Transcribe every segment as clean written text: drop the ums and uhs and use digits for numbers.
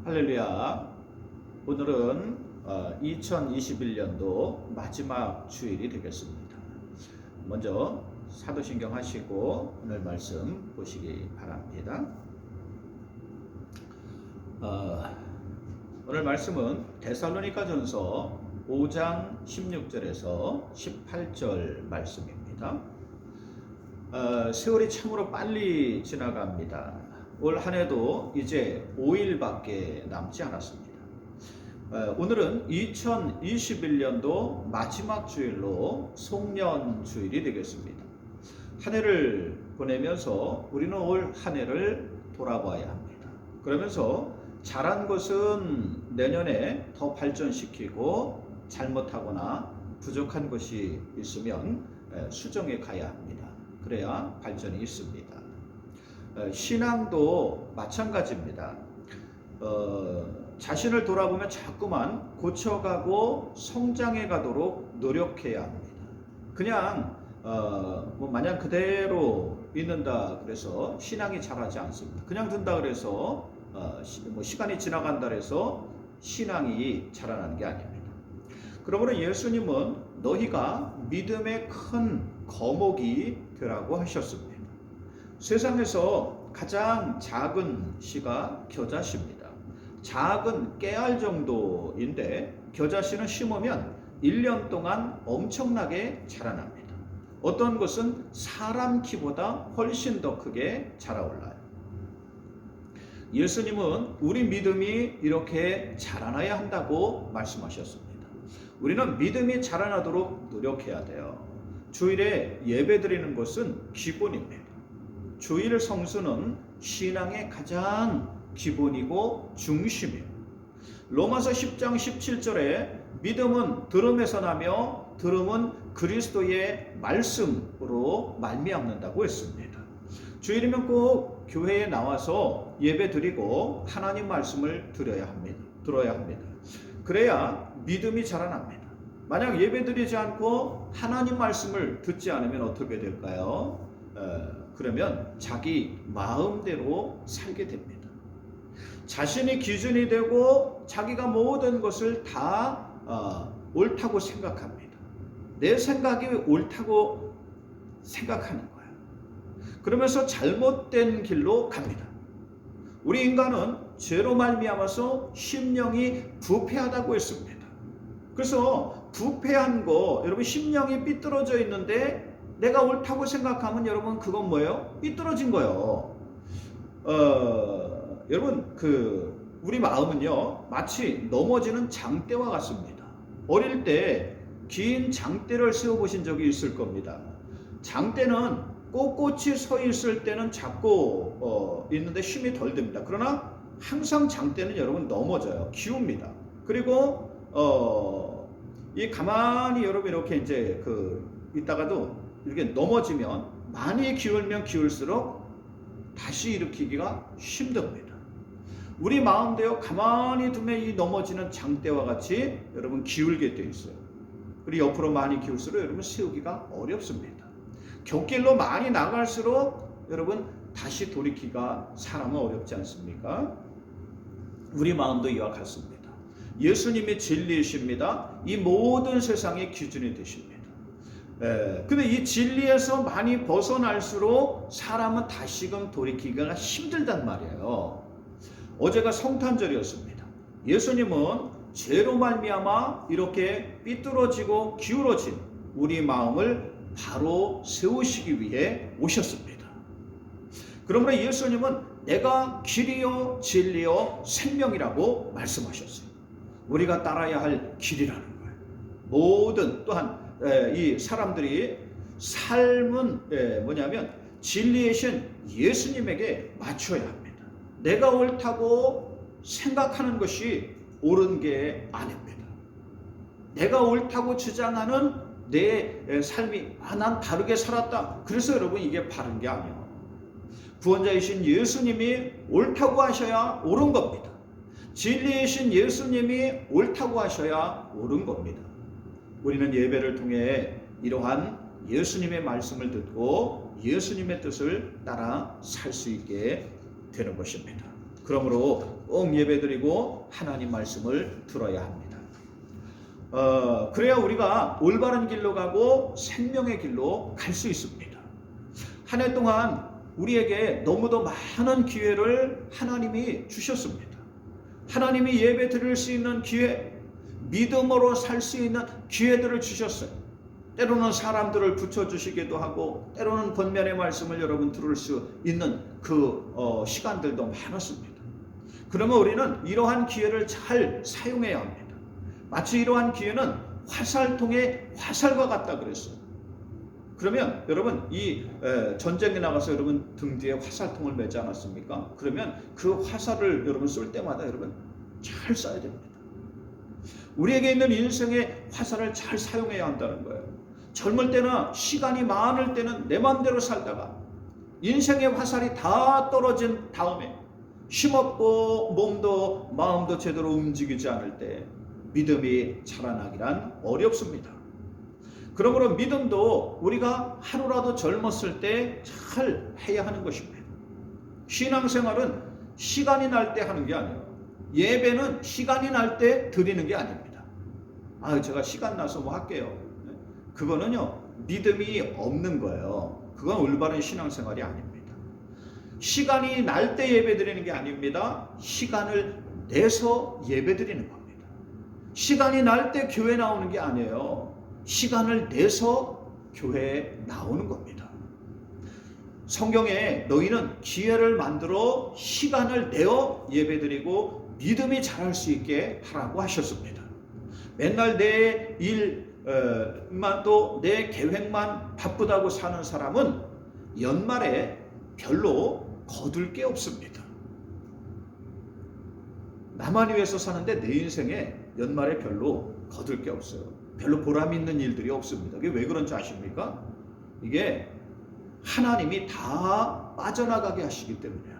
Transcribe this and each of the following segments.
할렐루야. 오늘은 2021년도 마지막 주일이 되겠습니다. 먼저 사도신경 하시고 오늘 말씀 보시기 바랍니다. 오늘 말씀은 데살로니가전서 5장 16절에서 18절 말씀입니다. 세월이 참으로 빨리 지나갑니다. 올 한 해도 이제 5일밖에 남지 않았습니다. 오늘은 2021년도 마지막 주일로 송년 주일이 되겠습니다. 한 해를 보내면서 우리는 올 한 해를 돌아봐야 합니다. 그러면서 잘한 것은 내년에 더 발전시키고 잘못하거나 부족한 것이 있으면 수정해 가야 합니다. 그래야 발전이 있습니다. 신앙도 마찬가지입니다. 자신을 돌아보면 자꾸만 고쳐가고 성장해 가도록 노력해야 합니다. 그냥 마냥 그대로 있는다 그래서 신앙이 자라지 않습니다. 그냥 둔다 그래서 시간이 지나간다 그래서 신앙이 자라나는 게 아닙니다. 그러므로 예수님은 너희가 믿음의 큰 거목이 되라고 하셨습니다. 세상에서 가장 작은 씨가 겨자씨입니다. 작은 깨알 정도인데 겨자씨는 심으면 1년 동안 엄청나게 자라납니다. 어떤 것은 사람 키보다 훨씬 더 크게 자라올라요. 예수님은 우리 믿음이 이렇게 자라나야 한다고 말씀하셨습니다. 우리는 믿음이 자라나도록 노력해야 돼요. 주일에 예배 드리는 것은 기본입니다. 주일 성수는 신앙의 가장 기본이고 중심이에요. 로마서 10장 17절에 믿음은 들음에서 나며 들음은 그리스도의 말씀으로 말미암는다고 했습니다. 주일이면 꼭 교회에 나와서 예배 드리고 하나님 말씀을 들어야 합니다. 그래야 믿음이 자라납니다. 만약 예배 드리지 않고 하나님 말씀을 듣지 않으면 어떻게 될까요? 그러면 자기 마음대로 살게 됩니다. 자신이 기준이 되고 자기가 모든 것을 다 옳다고 생각합니다. 내 생각이 옳다고 생각하는 거예요. 그러면서 잘못된 길로 갑니다. 우리 인간은 죄로 말미암아서 심령이 부패하다고 했습니다. 그래서 부패한 거, 여러분 심령이 삐뚤어져 있는데 내가 옳다고 생각하면 여러분 그건 뭐예요? 삐뚤어진 거예요. 여러분 우리 마음은요 마치 넘어지는 장대와 같습니다. 어릴 때 긴 장대를 세워보신 적이 있을 겁니다. 장대는 꼿꼿이 서 있을 때는 잡고 있는데 힘이 덜 듭니다. 그러나 항상 장대는 여러분 넘어져요. 기웁니다. 그리고 이 가만히 여러분 이렇게 이제 있다가도 이렇게 넘어지면 많이 기울면 기울수록 다시 일으키기가 힘듭니다. 우리 마음도요 가만히 두면 이 넘어지는 장대와 같이 여러분 기울게 되어 있어요. 그리고 옆으로 많이 기울수록 여러분 세우기가 어렵습니다. 곁길로 많이 나갈수록 여러분 다시 돌이키기가 사람은 어렵지 않습니까? 우리 마음도 이와 같습니다. 예수님이 진리이십니다. 이 모든 세상의 기준이 되십니다. 근데 이 진리에서 많이 벗어날수록 사람은 다시금 돌이키기가 힘들단 말이에요. 어제가 성탄절이었습니다. 예수님은 죄로 말미암아 이렇게 삐뚤어지고 기울어진 우리 마음을 바로 세우시기 위해 오셨습니다. 그러므로 예수님은 내가 길이요 진리요 생명이라고 말씀하셨어요. 우리가 따라야 할 길이라는 거예요. 모든 또한 이 사람들이 삶은 뭐냐면 진리이신 예수님에게 맞춰야 합니다. 내가 옳다고 생각하는 것이 옳은 게 아닙니다. 내가 옳다고 주장하는 내 삶이 난 다르게 살았다. 그래서 여러분 이게 바른 게 아니에요. 구원자이신 예수님이 옳다고 하셔야 옳은 겁니다. 진리이신 예수님이 옳다고 하셔야 옳은 겁니다. 우리는 예배를 통해 이러한 예수님의 말씀을 듣고 예수님의 뜻을 따라 살 수 있게 되는 것입니다. 그러므로 꼭 예배드리고 하나님 말씀을 들어야 합니다. 그래야 우리가 올바른 길로 가고 생명의 길로 갈 수 있습니다. 한 해 동안 우리에게 너무도 많은 기회를 하나님이 주셨습니다. 하나님이 예배 드릴 수 있는 기회, 믿음으로 살 수 있는 기회들을 주셨어요. 때로는 사람들을 붙여주시기도 하고, 때로는 권면의 말씀을 여러분 들을 수 있는 그 시간들도 많았습니다. 그러면 우리는 이러한 기회를 잘 사용해야 합니다. 마치 이러한 기회는 화살통의 화살과 같다 그랬어요. 그러면 여러분 이 전쟁에 나가서 여러분 등 뒤에 화살통을 매지 않았습니까? 그러면 그 화살을 여러분 쏠 때마다 여러분 잘 쏴야 됩니다. 우리에게 있는 인생의 화살을 잘 사용해야 한다는 거예요. 젊을 때나 시간이 많을 때는 내 마음대로 살다가 인생의 화살이 다 떨어진 다음에 힘없고 몸도 마음도 제대로 움직이지 않을 때 믿음이 자라나기란 어렵습니다. 그러므로 믿음도 우리가 하루라도 젊었을 때 잘 해야 하는 것입니다. 신앙생활은 시간이 날 때 하는 게 아니에요. 예배는 시간이 날 때 드리는 게 아닙니다. 제가 시간 나서 뭐 할게요. 그거는요 믿음이 없는 거예요. 그건 올바른 신앙생활이 아닙니다. 시간이 날 때 예배 드리는 게 아닙니다. 시간을 내서 예배 드리는 겁니다. 시간이 날 때 교회 나오는 게 아니에요. 시간을 내서 교회에 나오는 겁니다. 성경에 너희는 기회를 만들어 시간을 내어 예배드리고 믿음이 자랄 수 있게 하라고 하셨습니다. 맨날 내 일만 또 내 계획만 바쁘다고 사는 사람은 연말에 별로 거둘 게 없습니다. 나만 위해서 사는데 내 인생에 연말에 별로 거둘 게 없어요. 별로 보람 있는 일들이 없습니다. 이게 왜 그런지 아십니까? 이게 하나님이 다 빠져나가게 하시기 때문이에요.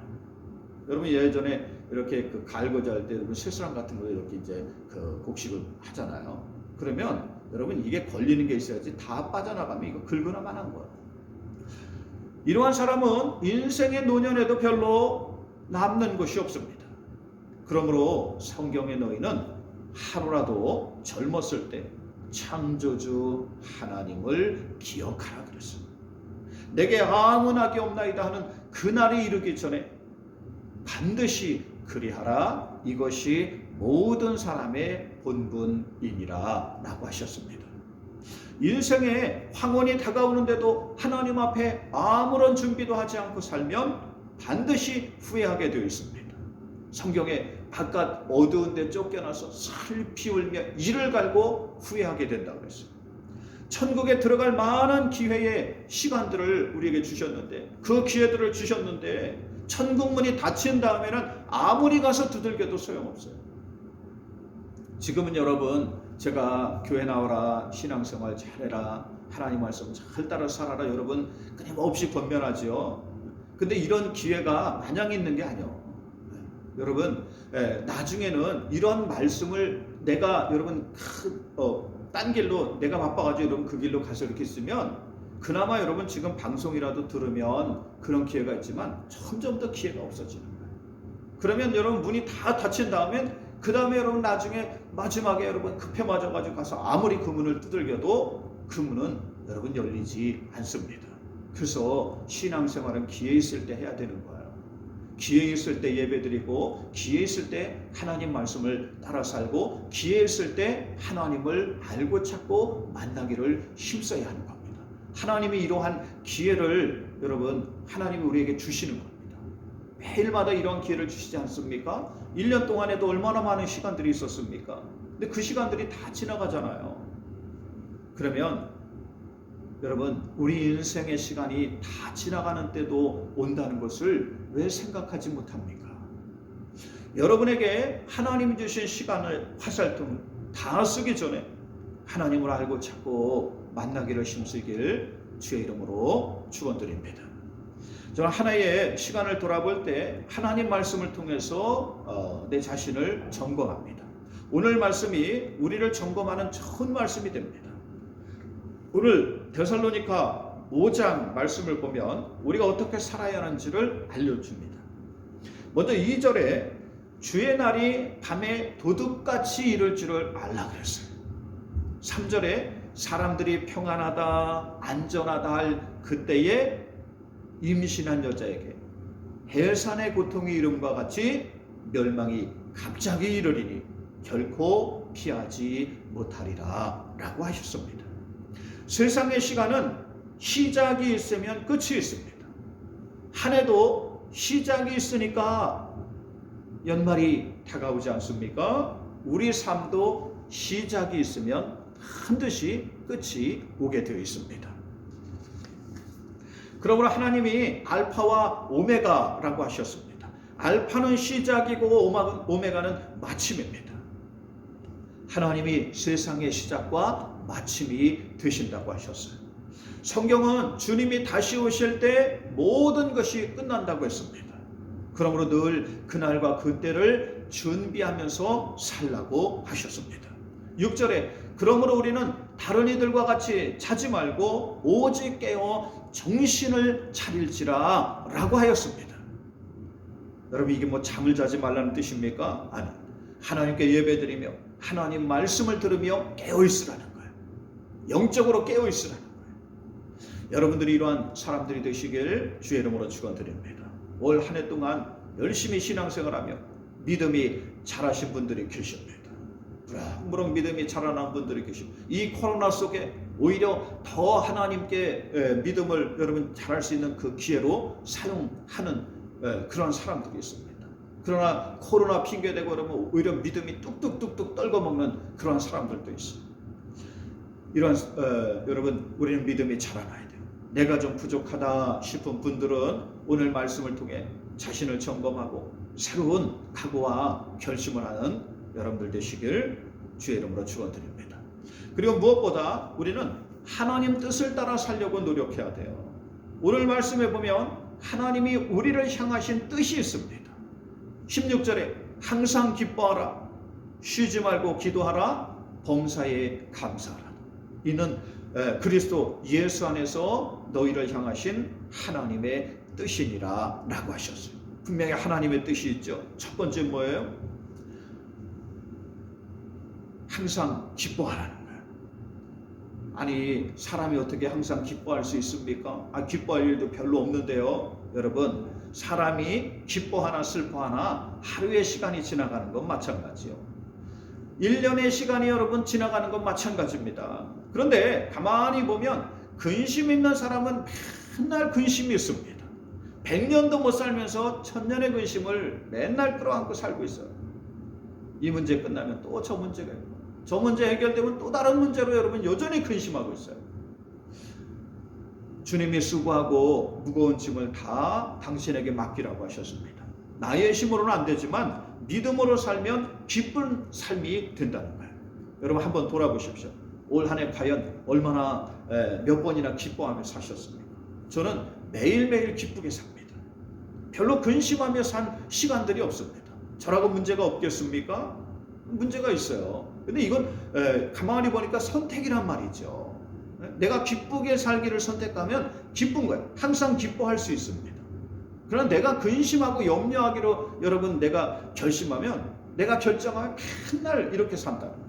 여러분 예전에 이렇게 그 갈고자 때 여러분 쇠사람 같은 거 이렇게 이제 그 곡식을 하잖아요. 그러면 여러분 이게 걸리는 게 있어야지 다 빠져나가면 이거 긁으나만 한 거예요. 이러한 사람은 인생의 노년에도 별로 남는 것이 없습니다. 그러므로 성경의 너희는 하루라도 젊었을 때 창조주 하나님을 기억하라 그랬습니다. 내게 아무 낙이 없나이다 하는 그날이 이르기 전에 반드시 그리하라. 이것이 모든 사람의 본분이니라 라고 하셨습니다. 인생에 황혼이 다가오는데도 하나님 앞에 아무런 준비도 하지 않고 살면 반드시 후회하게 되어 있습니다. 성경에 바깥 어두운 데 쫓겨나서 슬피 울며 이를 갈고 후회하게 된다고 그랬어요. 천국에 들어갈 많은 기회의 시간들을 우리에게 주셨는데, 그 기회들을 주셨는데 천국 문이 닫힌 다음에는 아무리 가서 두들겨도 소용없어요. 지금은 여러분 제가 교회 나오라, 신앙생활 잘해라, 하나님 말씀 잘 따라 살아라 여러분 끊임없이 권면하지요. 근데 이런 기회가 마냥 있는 게 아니에요. 여러분 나중에는 이런 말씀을 내가 여러분 딴 길로 내가 바빠가지고 여러분 그 길로 가서 이렇게 있으면 그나마 여러분 지금 방송이라도 들으면 그런 기회가 있지만 점점 더 기회가 없어지는 거예요. 그러면 여러분 문이 다 닫힌 다음엔 그 다음에 여러분 나중에 마지막에 여러분 급해 맞아가지고 가서 아무리 그 문을 두들겨도 그 문은 여러분 열리지 않습니다. 그래서 신앙생활은 기회 있을 때 해야 되는 거예요. 기회 있을 때 예배드리고, 기회 있을 때 하나님 말씀을 따라 살고, 기회 있을 때 하나님을 알고 찾고 만나기를 힘써야 하는 겁니다. 하나님이 이러한 기회를 여러분 하나님이 우리에게 주시는 겁니다. 매일마다 이러한 기회를 주시지 않습니까? 1년 동안에도 얼마나 많은 시간들이 있었습니까? 근데 그 시간들이 다 지나가잖아요. 그러면 여러분 우리 인생의 시간이 다 지나가는 때도 온다는 것을 왜 생각하지 못합니까? 여러분에게 하나님이 주신 시간을 화살통 다 쓰기 전에 하나님을 알고 찾고 만나기를 힘쓰길 주의 이름으로 축원드립니다. 저는 하나의 시간을 돌아볼 때 하나님 말씀을 통해서 내 자신을 점검합니다. 오늘 말씀이 우리를 점검하는 좋은 말씀이 됩니다. 오늘 데살로니가 5장 말씀을 보면 우리가 어떻게 살아야 하는지를 알려줍니다. 먼저 2절에 주의 날이 밤에 도둑같이 이를 줄을 알라 그랬어요. 3절에 사람들이 평안하다 안전하다 할 그때에 임신한 여자에게 해산의 고통이 이름과 같이 멸망이 갑자기 이르리니 결코 피하지 못하리라 라고 하셨습니다. 세상의 시간은 시작이 있으면 끝이 있습니다. 한 해도 시작이 있으니까 연말이 다가오지 않습니까? 우리 삶도 시작이 있으면 반드시 끝이 오게 되어 있습니다. 그러므로 하나님이 알파와 오메가라고 하셨습니다. 알파는 시작이고 오메가는 마침입니다. 하나님이 세상의 시작과 마침이 되신다고 하셨어요. 성경은 주님이 다시 오실 때 모든 것이 끝난다고 했습니다. 그러므로 늘 그날과 그때를 준비하면서 살라고 하셨습니다. 6절에 그러므로 우리는 다른 이들과 같이 자지 말고 오직 깨어 정신을 차릴지라 라고 하였습니다. 여러분 이게 뭐 잠을 자지 말라는 뜻입니까? 아니, 하나님께 예배드리며 하나님 말씀을 들으며 깨어있으라는 거예요. 영적으로 깨어있으라는 거예요. 여러분들이 이러한 사람들이 되시길 주의 이름으로 축원드립니다. 올 한 해 동안 열심히 신앙생활하며 믿음이 자라신 분들이 계십니다. 무럭무럭 믿음이 자라난 분들이 계십니다. 이 코로나 속에 오히려 더 하나님께 믿음을 여러분 자랄 수 있는 그 기회로 사용하는 그런 사람들이 있습니다. 그러나 코로나 핑계대고 그러면 오히려 믿음이 뚝뚝뚝뚝 떨궈먹는 그런 사람들도 있어요. 이런 여러분 우리는 믿음이 자라나야 돼요. 내가 좀 부족하다 싶은 분들은 오늘 말씀을 통해 자신을 점검하고 새로운 각오와 결심을 하는 여러분들 되시길 주의 이름으로 축원드립니다. 그리고 무엇보다 우리는 하나님 뜻을 따라 살려고 노력해야 돼요. 오늘 말씀에 보면 하나님이 우리를 향하신 뜻이 있습니다. 16절에 항상 기뻐하라 쉬지 말고 기도하라 범사에 감사하라. 이는 그리스도 예수 안에서 너희를 향하신 하나님의 뜻이니라 라고 하셨어요. 분명히 하나님의 뜻이 있죠. 첫 번째 뭐예요? 항상 기뻐하라는 거예요. 아니 사람이 어떻게 항상 기뻐할 수 있습니까? 기뻐할 일도 별로 없는데요. 여러분 사람이 기뻐하나 슬퍼하나 하루의 시간이 지나가는 건 마찬가지요. 1년의 시간이 여러분 지나가는 건 마찬가지입니다. 그런데 가만히 보면 근심 있는 사람은 맨날 근심이 있습니다. 100년도 못 살면서 1000년의 근심을 맨날 끌어안고 살고 있어요. 이 문제 끝나면 또 저 문제가 있고 저 문제 해결되면 또 다른 문제로 여러분 여전히 근심하고 있어요. 주님이 수고하고 무거운 짐을 다 당신에게 맡기라고 하셨습니다. 나의 힘으로는 안 되지만 믿음으로 살면 기쁜 삶이 된다는 거예요. 여러분 한번 돌아보십시오. 올 한 해 과연 얼마나 몇 번이나 기뻐하며 사셨습니까? 저는 매일매일 기쁘게 삽니다. 별로 근심하며 산 시간들이 없습니다. 저라고 문제가 없겠습니까? 문제가 있어요. 근데 이건 가만히 보니까 선택이란 말이죠. 내가 기쁘게 살기를 선택하면 기쁜 거예요. 항상 기뻐할 수 있습니다. 그러나 내가 근심하고 염려하기로 여러분 내가 결심하면 내가 결정하면 맨날 이렇게 산다는 거예요.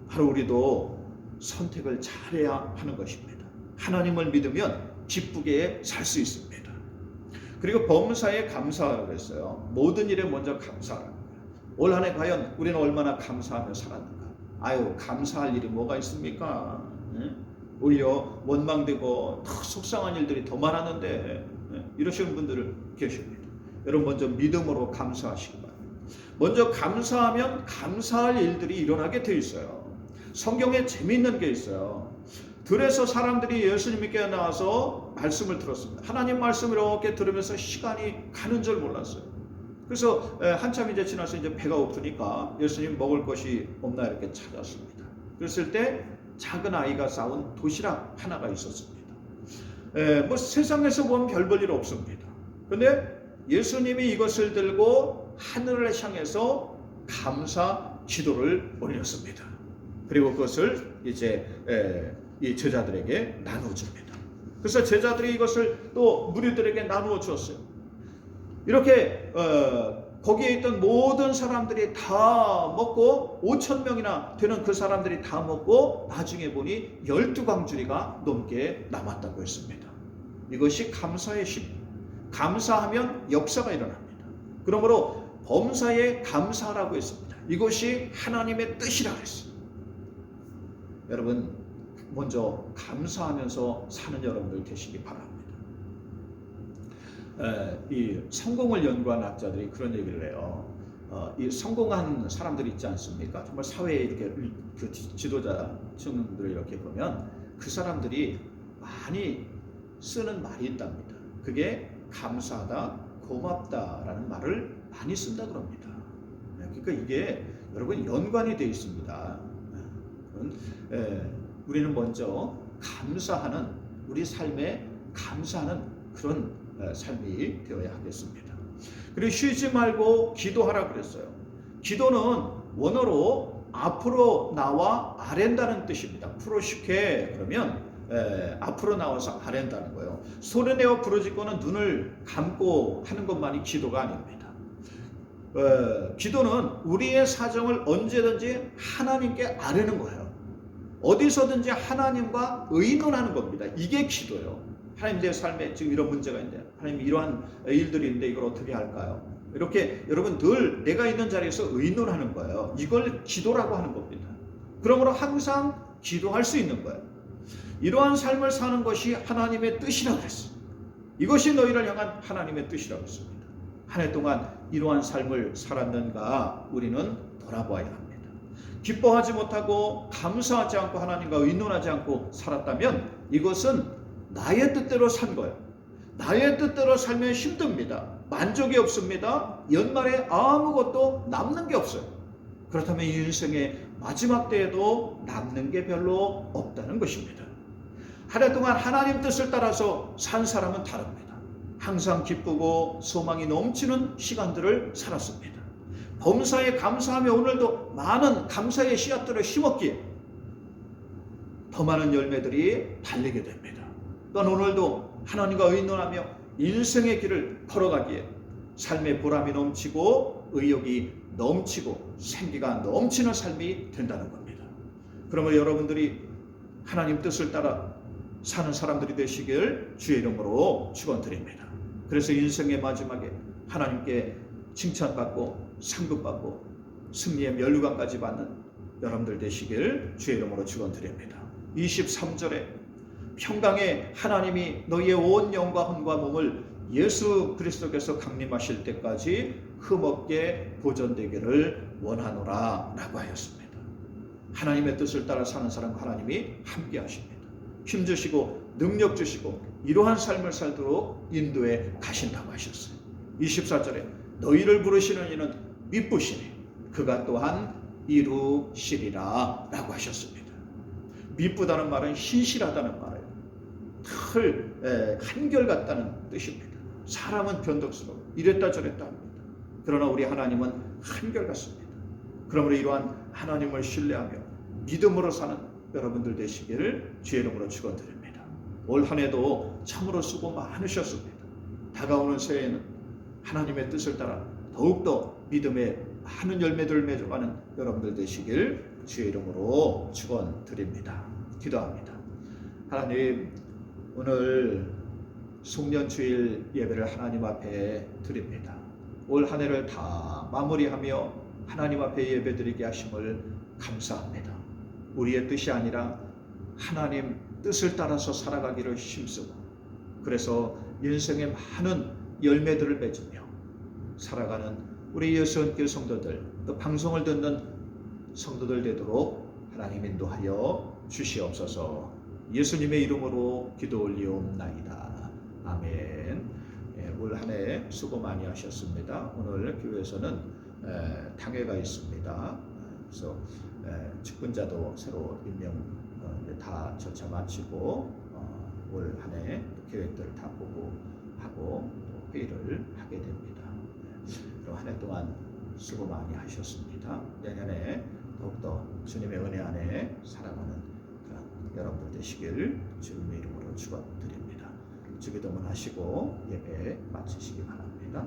바로 우리도 선택을 잘해야 하는 것입니다. 하나님을 믿으면 기쁘게 살 수 있습니다. 그리고 범사에 감사하라고 했어요. 모든 일에 먼저 감사하라는 거예요. 올 한 해 과연 우리는 얼마나 감사하며 살았는가? 감사할 일이 뭐가 있습니까? 오히려 원망되고 더 속상한 일들이 더 많았는데 이러시는 분들 계십니다. 여러분 먼저 믿음으로 감사하시기 바랍니다. 먼저 감사하면 감사할 일들이 일어나게 돼 있어요. 성경에 재미있는 게 있어요. 들에서 사람들이 예수님께 나와서 말씀을 들었습니다. 하나님 말씀을 이렇게 들으면서 시간이 가는 줄 몰랐어요. 그래서 한참 이제 지나서 이제 배가 고프니까 예수님 먹을 것이 없나 이렇게 찾았습니다. 그랬을 때 작은 아이가 싸운 도시락 하나가 있었습니다. 뭐 세상에서 보면 별 볼 일 없습니다. 그런데 예수님이 이것을 들고 하늘을 향해서 감사 기도를 올렸습니다. 그리고 그것을 이제 이 제자들에게 나누어 줍니다. 그래서 제자들이 이것을 또 무리들에게 나누어 주었어요. 이렇게 거기에 있던 모든 사람들이 다 먹고 5,000명이나 되는 그 사람들이 다 먹고 나중에 보니 12광주리가 넘게 남았다고 했습니다. 이것이 감사의 심. 감사하면 역사가 일어납니다. 그러므로 범사에 감사하라고 했습니다. 이것이 하나님의 뜻이라고 했어요. 여러분, 먼저 감사하면서 사는 여러분들 되시기 바랍니다. 이 성공을 연구한 학자들이 그런 얘기를 해요. 이 성공한 사람들 있지 않습니까? 정말 사회에 이렇게 그 지도자층들을 이렇게 보면 그 사람들이 많이 쓰는 말이 있답니다. 그게 감사하다, 고맙다라는 말을 많이 쓴다 그럽니다. 그러니까 이게 여러분 연관이 되어 있습니다. 우리는 먼저 감사하는, 우리 삶에 감사하는 그런 삶이 되어야 하겠습니다. 그리고 쉬지 말고 기도하라 그랬어요. 기도는 원어로 앞으로 나와 아랜다는 뜻입니다. 프로시케 그러면 앞으로 나와서 아랜다는 거예요. 소리내어 부르짖고는 눈을 감고 하는 것만이 기도가 아닙니다. 기도는 우리의 사정을 언제든지 하나님께 아뢰는 거예요. 어디서든지 하나님과 의논하는 겁니다. 이게 기도예요. 하나님, 내 삶에 지금 이런 문제가 있는데, 하나님 이러한 일들이 있는데 이걸 어떻게 할까요? 이렇게 여러분 늘 내가 있는 자리에서 의논하는 거예요. 이걸 기도라고 하는 겁니다. 그러므로 항상 기도할 수 있는 거예요. 이러한 삶을 사는 것이 하나님의 뜻이라고 했어요. 이것이 너희를 향한 하나님의 뜻이라고 했습니다. 한 해 동안 이러한 삶을 살았는가 우리는 돌아봐야 합니다. 기뻐하지 못하고 감사하지 않고 하나님과 의논하지 않고 살았다면 이것은 나의 뜻대로 산 거예요. 나의 뜻대로 살면 힘듭니다. 만족이 없습니다. 연말에 아무것도 남는 게 없어요. 그렇다면 이 인생의 마지막 때에도 남는 게 별로 없다는 것입니다. 한 해 동안 하나님 뜻을 따라서 산 사람은 다릅니다. 항상 기쁘고 소망이 넘치는 시간들을 살았습니다. 범사에 감사하며 오늘도 많은 감사의 씨앗들을 심었기에 더 많은 열매들이 달리게 됩니다. 또한 오늘도 하나님과 의논하며 인생의 길을 걸어가기에 삶의 보람이 넘치고 의욕이 넘치고 생기가 넘치는 삶이 된다는 겁니다. 그러므로 여러분들이 하나님 뜻을 따라 사는 사람들이 되시길 주의 이름으로 축원드립니다. 그래서 인생의 마지막에 하나님께 칭찬받고 상급받고 승리의 면류관까지 받는 여러분들 되시길 주의 이름으로 축원드립니다. 23절에 평강의 하나님이 너희의 온 영과 혼과 몸을 예수 그리스도께서 강림하실 때까지 흠없게 보존되기를 원하노라 라고 하였습니다. 하나님의 뜻을 따라 사는 사람 하나님이 함께 하십니다. 힘주시고 능력 주시고 이러한 삶을 살도록 인도해 가신다고 하셨어요. 24절에 너희를 부르시는 이는 미쁘시니 그가 또한 이루시리라 라고 하셨습니다. 미쁘다는 말은 신실하다는 말이에요. 한결같다는 뜻입니다. 사람은 변덕스러워 이랬다 저랬다 합니다. 그러나 우리 하나님은 한결같습니다. 그러므로 이러한 하나님을 신뢰하며 믿음으로 사는 여러분들 되시기를 주의 이름으로 축원드립니다. 올 한 해도 참으로 수고 많으셨습니다. 다가오는 새해에는 하나님의 뜻을 따라 더욱더 믿음의 많은 열매들을 맺어가는 여러분들 되시길 주의 이름으로 축원드립니다. 기도합니다. 하나님, 오늘 송년주일 예배를 하나님 앞에 드립니다. 올 한 해를 다 마무리하며 하나님 앞에 예배드리게 하심을 감사합니다. 우리의 뜻이 아니라 하나님 뜻을 따라서 살아가기를 힘쓰고 그래서 인생의 많은 열매들을 맺으며 살아가는 우리 예수님께 성도들 또 방송을 듣는 성도들 되도록 하나님 인도하여 주시옵소서. 예수님의 이름으로 기도 올리옵나이다. 아멘. 올 한 해 수고 많이 하셨습니다. 오늘 교회에서는 당회가 있습니다. 그래서 직분자도 새로 임명 다 절차 마치고 올 한 해 계획들을 다 보고 하고 회의를 하게 됩니다. 한 해 동안 수고 많이 하셨습니다. 내년에 더욱더 주님의 은혜 안에 살아가는 여러분들 되시길 주님의 이름으로 축원드립니다. 주기도문 하시고 예배 마치시기 바랍니다.